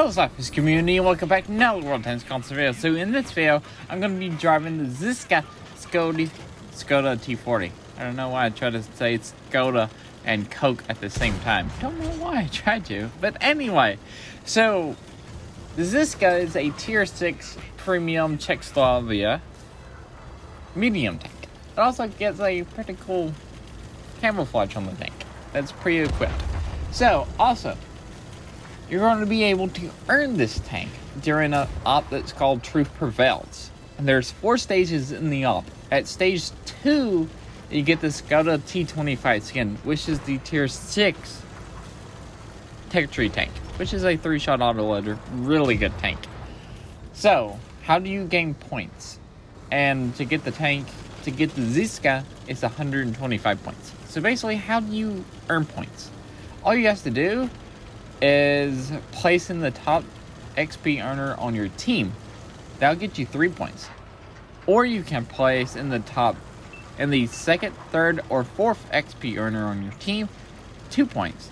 Hello SLAPAFISH community, and welcome back to another World Tanks console video. So in this video, I'm going to be driving the Zizka Skoda T40. I don't know why I tried to say Skoda and Coke at the same time. Don't know why I tried to, but anyway. So, the Zizka is a tier 6 premium Czechoslovakia medium tank. It also gets a pretty cool camouflage on the tank that's pre-equipped. So, also, you're going to be able to earn this tank during an op that's called Truth Prevails. And there's 4 stages in the op. At stage 2, you get the Skoda T25 skin, which is the tier 6 tech tree tank, which is a 3-shot autoloader. Really good tank. So, how do you gain points? And to get the tank, to get the Zizka, it's 125 points. So basically, how do you earn points? All you have to do is place in the top XP earner on your team. That'll get you 3 points. Or you can place in the top, in the 2nd, 3rd, or 4th XP earner on your team, 2 points.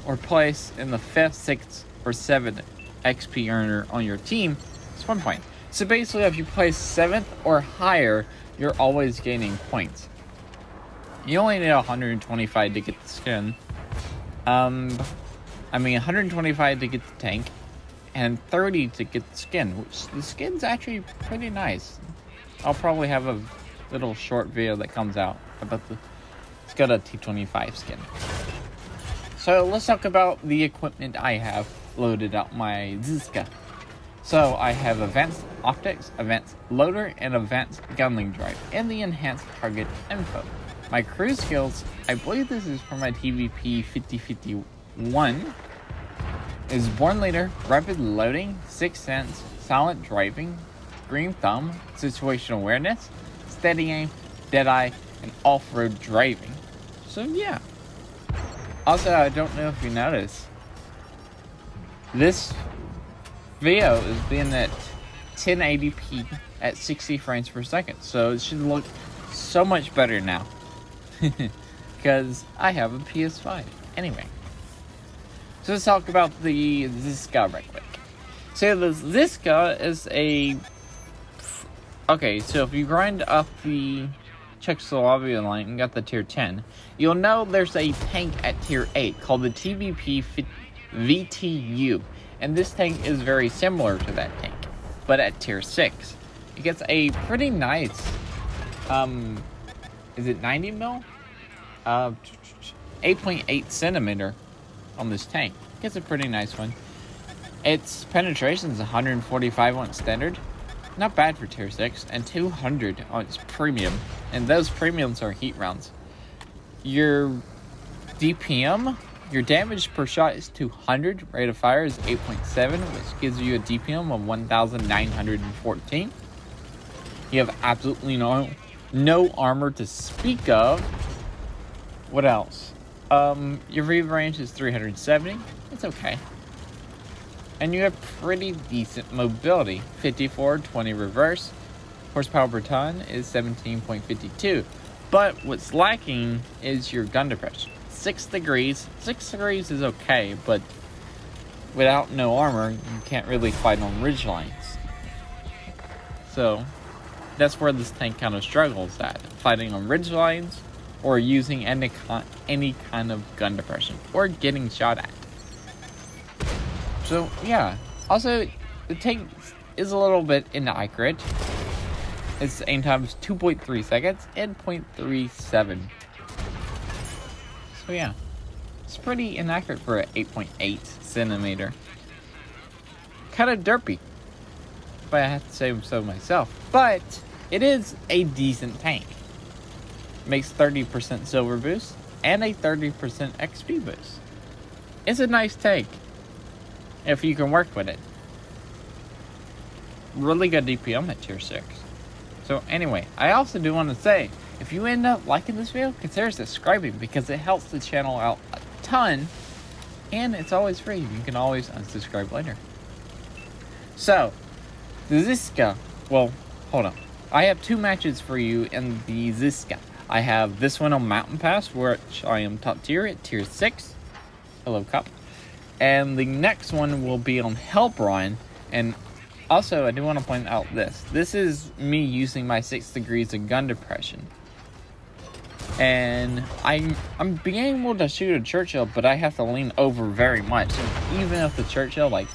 Or place in the 5th, 6th, or 7th XP earner on your team, it's 1 point. So basically, if you place 7th or higher, you're always gaining points. You only need 125 to get the skin. 125 to get the tank, and 30 to get the skin, which the skin's actually pretty nice. I'll probably have a little short video that comes out about the Skoda T25 skin. So let's talk about the equipment I have loaded up my Zizka. So I have advanced optics, advanced loader, and advanced gunling drive, and the enhanced target info. My crew skills, I believe this is for my TVP 5051, is Born Leader, Rapid Loading, Sixth Sense, Silent Driving, Green Thumb, Situational Awareness, Steady Aim, Deadeye, and Off-Road Driving. So yeah. Also, I don't know if you noticed, this video is being at 1080p at 60 frames per second. So it should look so much better now. Because I have a PS5. Anyway. So let's talk about the Zizka right quick. So the Zizka is a... Okay, so if you grind up the Czechoslovakia line and got the tier 10, you'll know there's a tank at tier 8 called the TVP VTU. And this tank is very similar to that tank, but at tier 6. It gets a pretty nice, is it 90 mil? 8.8 centimeter on this tank. It's a pretty nice one. Its penetration is 145 on its standard, not bad for tier 6, and 200 on its premium, and those premiums are heat rounds. Your DPM, your damage per shot is 200, rate of fire is 8.7, which gives you a DPM of 1914. You have absolutely no armor to speak of. What else? Your rev range is 370. It's okay. And you have pretty decent mobility. 54, 20 reverse. Horsepower per ton is 17.52. But what's lacking is your gun depression. 6 degrees. 6 degrees is okay, but without no armor, you can't really fight on ridge lines. So that's where this tank kind of struggles at. Fighting on ridge lines, or using any kind of gun depression, or getting shot at. So yeah, also the tank is a little bit inaccurate. Its aim time is 2.3 seconds and 0.37. So yeah, it's pretty inaccurate for an 8.8 centimeter. Kind of derpy, but I have to say so myself. But it is a decent tank. Makes 30% silver boost and a 30% XP boost. It's a nice tank if you can work with it. Really good DPM at tier 6. So anyway, I also do want to say, if you end up liking this video, consider subscribing because it helps the channel out a ton, and it's always free. You can always unsubscribe later. So, the Zizka, well, hold on. I have 2 matches for you in the Zizka. I have this one on Mountain Pass, which I am top tier at tier 6. Hello, Cup. And the next one will be on Helbron. And also, I do want to point out this. This is me using my 6 degrees of gun depression. And I'm being able to shoot a Churchill, but I have to lean over very much. And even if the Churchill, like,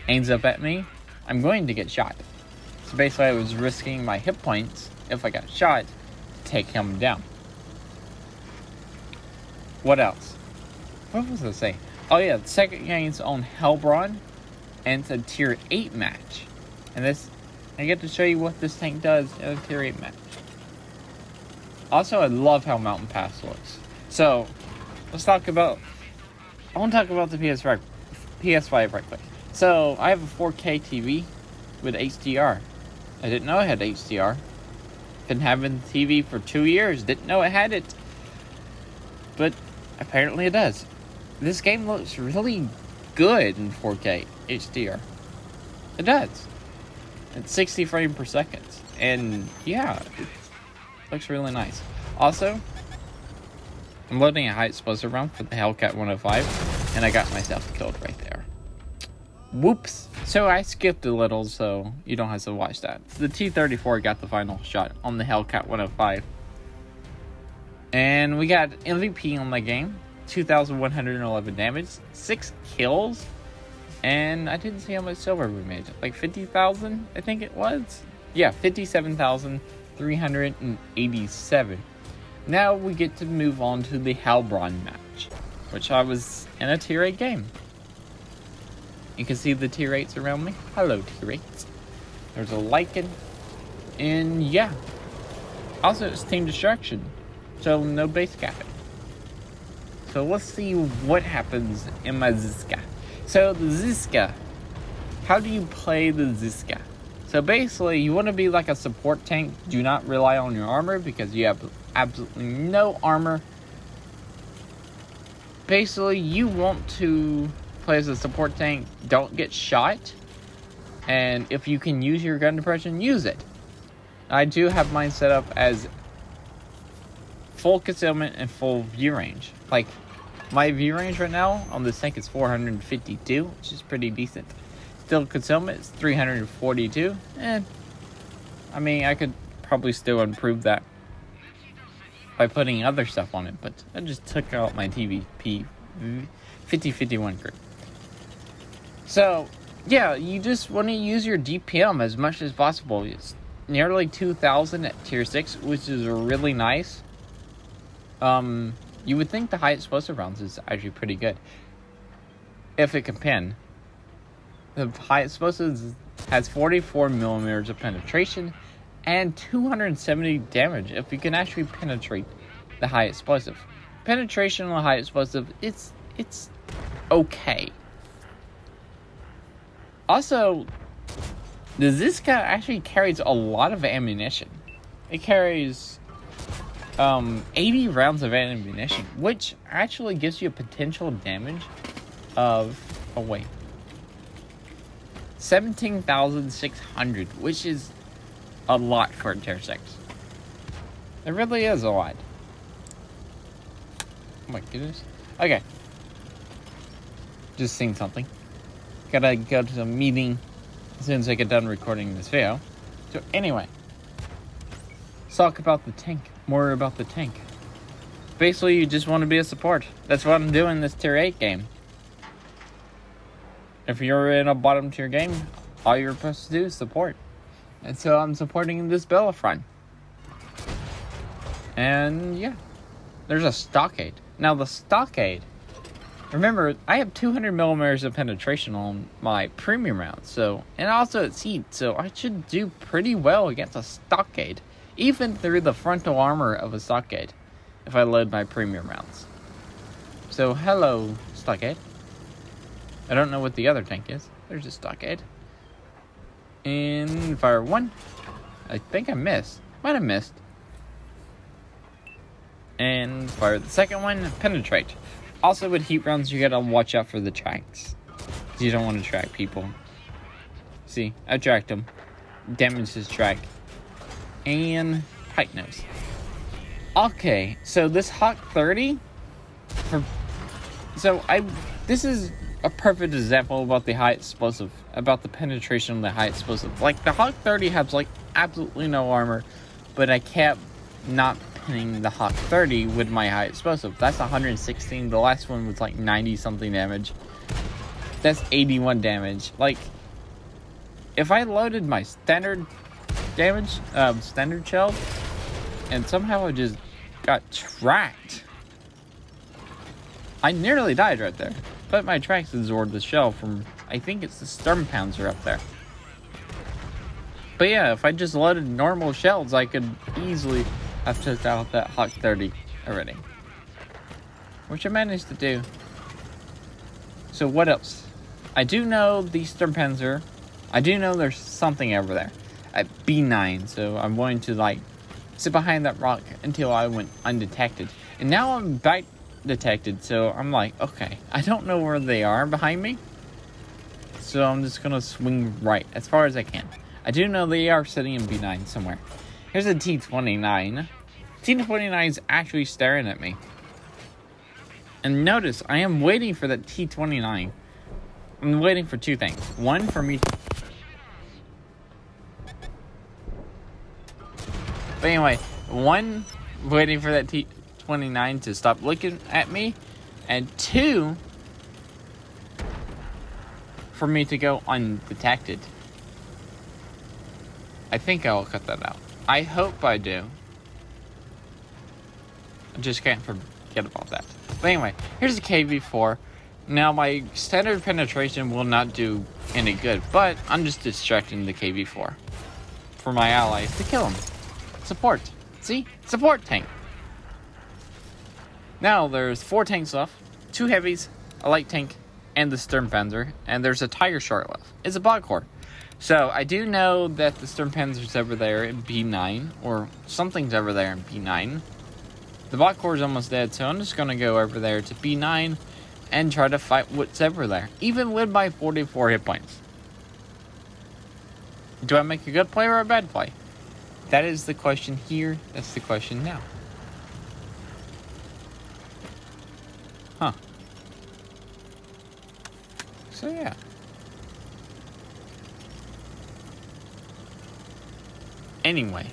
aims up at me, I'm going to get shot. So basically, I was risking my hit points, if I got shot, to take him down. What else? What was I saying? Oh yeah, the second game's on Helbron, and it's a tier 8 match. And this, I get to show you what this tank does in a tier 8 match. Also, I love how Mountain Pass looks. So, let's talk about, I want to talk about the PS5 right quick. So, I have a 4K TV with HDR. I didn't know I had HDR. Been having the TV for 2 years, didn't know it had it. But, apparently it does. This game looks really good in 4K HDR. It does. It's 60 frames per second. And yeah, it looks really nice. Also, I'm loading a high explosive round for the Hellcat 105. And I got myself killed right there. Whoops. So I skipped a little, so you don't have to watch that. The T-34 got the final shot on the Hellcat 105. And we got MVP on the game. 2,111 damage, 6 kills, and I didn't see how much silver we made. Like 50,000, I think it was. Yeah, 57,387. Now we get to move on to the Helbron match, which I was in a tier 8 game. You can see the tier 8s around me. Hello, tier 8s. There's a Lycan, and yeah. Also, it's team destruction, so no base capping. So let's see what happens in my Zizka. So the Zizka, how do you play the Zizka? So basically, you want to be like a support tank. Do not rely on your armor because you have absolutely no armor. Basically, you want to play as a support tank. Don't get shot. And if you can use your gun depression, use it. I do have mine set up as full concealment and full view range. Like, my view range right now on this tank is 452, which is pretty decent. Still concealment is 342, and I mean, I could probably still improve that by putting other stuff on it, but I just took out my TVP 5051 group. So, yeah, you just want to use your DPM as much as possible. It's nearly 2,000 at tier 6, which is really nice. You would think the high explosive rounds is actually pretty good. If it can pin. The high explosives has 44 millimeters of penetration and 270 damage if you can actually penetrate the high explosive. Penetration on the high explosive, it's okay. Also, the Zizka actually carries a lot of ammunition. It carries 80 rounds of ammunition, which actually gives you a potential damage of, 17,600, which is a lot for a tier 6. It really is a lot. Oh my goodness. Okay. Just seen something. Gotta go to a meeting as soon as I get done recording this video. So anyway, let's talk about the tank. More about the tank. Basically, you just want to be a support. That's what I'm doing in this tier 8 game. If you're in a bottom tier game, all you're supposed to do is support. And so I'm supporting this Battlefront. And yeah, there's a stockade. Now the stockade, remember, I have 200 millimeters of penetration on my premium rounds. So, and also it's heat, so I should do pretty well against a stockade. Even through the frontal armor of a stockade, if I load my premium rounds. So, hello, stockade. I don't know what the other tank is. There's a stockade. And fire 1. I think I missed. Might have missed. And fire the second one. Penetrate. Also, with heat rounds, you gotta watch out for the tracks. You don't want to track people. See, I tracked him. Damaged his track. And height nose. Okay, so this Hawk 30 this is a perfect example about the high explosive, about the penetration of the high explosive. Like, the Hawk 30 has, like, absolutely no armor, but I kept not pinning the Hawk 30 with my high explosive. That's 116. The last one was, like, 90-something damage. That's 81 damage. Like, if I loaded my standard damage, standard shell, and somehow I just got tracked, I nearly died right there. But my tracks absorbed the shell from, I think it's the Sturmpanzer up there. But yeah, if I just loaded normal shells, I could easily have took out that Hawk 30 already. Which I managed to do. So what else? I do know the Sturmpanzer. I do know there's something over there at B9. So I'm going to, like, sit behind that rock until I went undetected. And now I'm back detected, so I'm like, okay, I don't know where they are behind me, so I'm just gonna swing right as far as I can. I do know they are sitting in B9 somewhere. Here's a T-29. T-29 is actually staring at me, and notice I am waiting for that T-29. I'm waiting for two things. One, for me, but anyway, one, waiting for that T-29 to stop looking at me, and two, for me to go undetected. I think I'll cut that out. I hope I do. I just can't forget about that. But anyway, here's a KV-4. Now, my standard penetration will not do any good, but I'm just distracting the KV-4 for my allies to kill him. Support. See? Support tank. Now, there's 4 tanks left, 2 heavies, a light tank, and the Sturmpanzer, and there's a Tiger Shark left. It's a bog core. So, I do know that the Sturmpanzer's over there in B9, or something's over there in B9. The bog core is almost dead, so I'm just going to go over there to B9 and try to fight what's over there, even with my 44 hit points. Do I make a good play or a bad play? That is the question here. That's the question now. Huh. So, yeah. Anyway.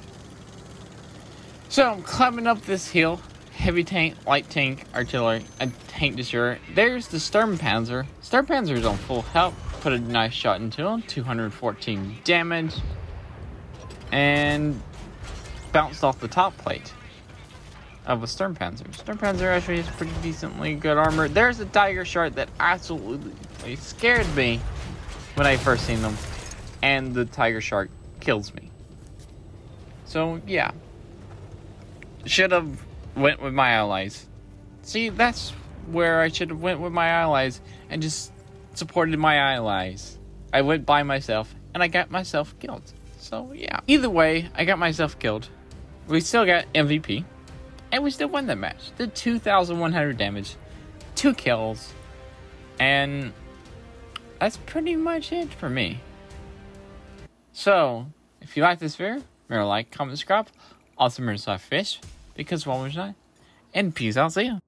So, I'm climbing up this hill. Heavy tank, light tank, artillery, a tank destroyer. There's the Sturmpanzer. Sturmpanzer's on full health. Put a nice shot into him. 214 damage. And bounced off the top plate of a Sturmpanzer. Sturmpanzer actually has pretty decently good armor. There's a Tiger Shark that absolutely scared me when I first seen them. And the Tiger Shark kills me. So, yeah. Should have went with my allies. See, that's where I should have went with my allies and just supported my allies. I went by myself and I got myself killed. So, yeah. Either way, I got myself killed. We still got MVP. And we still won that match. Did 2,100 damage. 2 kills. And that's pretty much it for me. So, if you like this video, remember to like, comment, subscribe. Also remember to fish. Because one was not. And peace out. See ya.